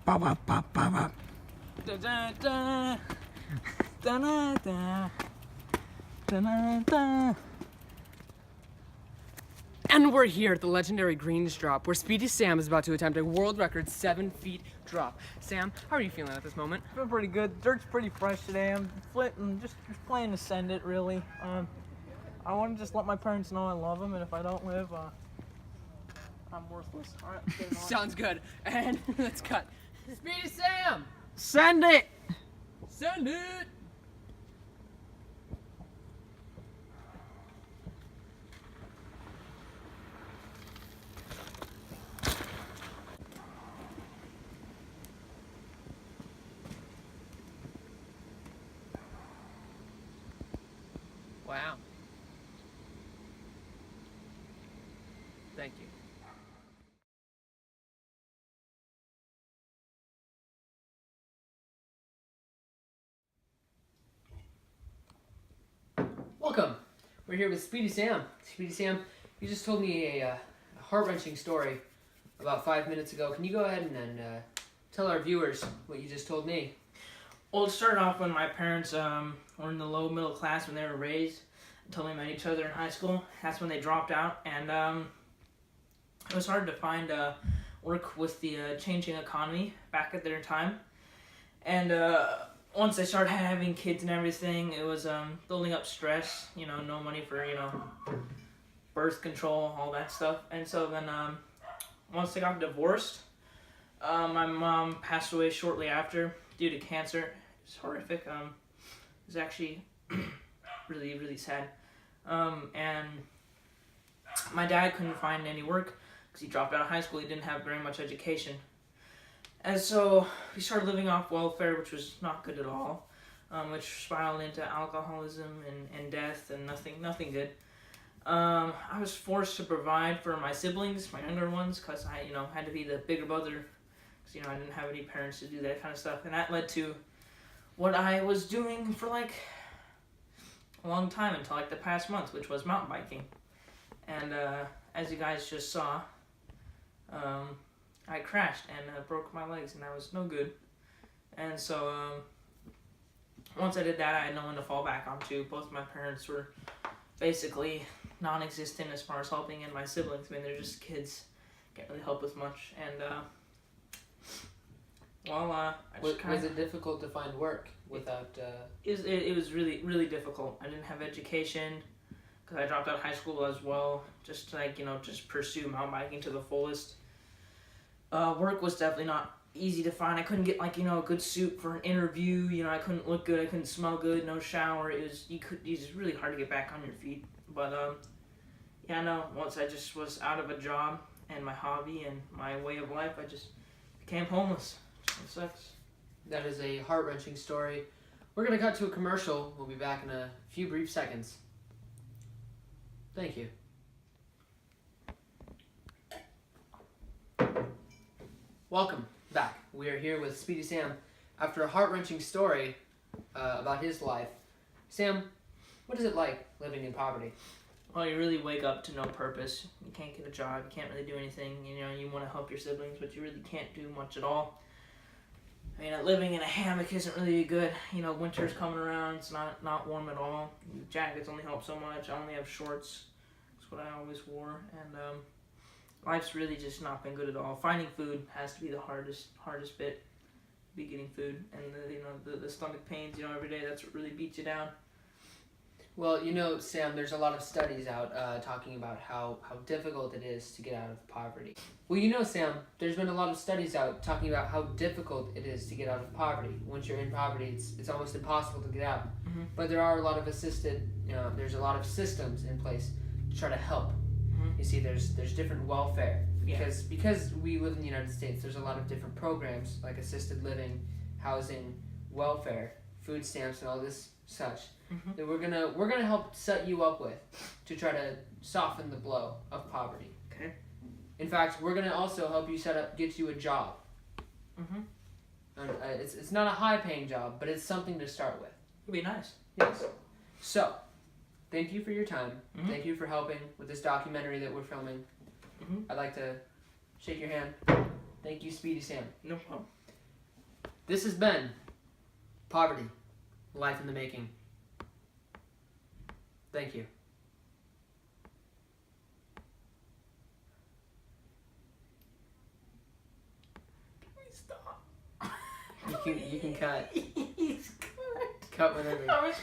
Ba ba ba ba ba. Da da da. Da da da. Da da da. And we're here at the legendary Greens drop, where Speedy Sam is about to attempt a world record 7-feet drop. Sam, how are you feeling at this moment? I feel pretty good. Dirt's pretty fresh today. I'm just playing to send it, really. I want to just let my parents know I love them, and if I don't live, I'm worthless. All right, let's get it on. Sounds good. And let's cut. Speedy Sam! Send it! Send it! Wow. Thank you. Welcome. We're here with Speedy Sam. Speedy Sam, you just told me a heart-wrenching story about 5 minutes ago. Can you go ahead and tell our viewers what you just told me? Well, it started off when my parents were in the low middle class when they were raised until they met each other in high school. That's when they dropped out, and it was hard to find work with the changing economy back at their time. And once they started having kids and everything, it was building up stress. You know, no money for birth control, all that stuff. And so then once they got divorced, my mom passed away shortly after due to cancer. It's horrific. It was actually really, really sad. And my dad couldn't find any work because he dropped out of high school. He didn't have very much education. And so we started living off welfare, which was not good at all, which spiraled into alcoholism and death and nothing good. I was forced to provide for my siblings, my younger ones, because I, had to be the bigger brother, because, I didn't have any parents to do that kind of stuff. And that led to what I was doing for, a long time until, the past month, which was mountain biking. And as you guys just saw, I crashed and broke my legs, and that was no good. And so once I did that, I had no one to fall back onto. Both my parents were basically non-existent as far as helping, and my siblings, they're just kids, can't really help with much. And was it difficult to find work without? It was really, really difficult. I didn't have education because I dropped out of high school as well, just to just pursue mountain biking to the fullest. Work was definitely not easy to find. I couldn't get a good suit for an interview. I couldn't look good. I couldn't smell good. No shower. It's just really hard to get back on your feet. But once I just was out of a job and my hobby and my way of life, I just became homeless. It sucks. That is a heart-wrenching story. We're gonna cut to a commercial. We'll be back in a few brief seconds. Thank you. Welcome back. We are here with Speedy Sam after a heart-wrenching story about his life. Sam, what is it like living in poverty? Well, you really wake up to no purpose. You can't get a job. You can't really do anything. You want to help your siblings, but you really can't do much at all. Living in a hammock isn't really good. Winter's coming around. It's not warm at all. Jackets only help so much. I only have shorts. That's what I always wore. And life's really just not been good at all. Finding food has to be the hardest bit. Be getting food, and the stomach pains. Every day. That's what really beats you down. Well, Sam, there's a lot of studies out talking about how difficult it is to get out of poverty. Well, Sam, there's been a lot of studies out talking about how difficult it is to get out of poverty. Once you're in poverty, it's almost impossible to get out. Mm-hmm. But there are a lot of there's a lot of systems in place to try to help. Mm-hmm. You see, there's different welfare. Because we live in the United States, there's a lot of different programs like assisted living, housing, welfare, food stamps, and all this such. Mm-hmm. That we're gonna help set you up with to try to soften the blow of poverty. Okay. In fact, we're gonna also help you get you a job. Mm-hmm. And, it's not a high-paying job, but it's something to start with. It'd be nice. Yes. So, thank you for your time. Mm-hmm. Thank you for helping with this documentary that we're filming. Mm-hmm. I'd like to shake your hand. Thank you, Speedy Sam. No problem. This has been Poverty, Life in the Making. Thank you. Stop. You can cut. He's good. Cut whenever. I was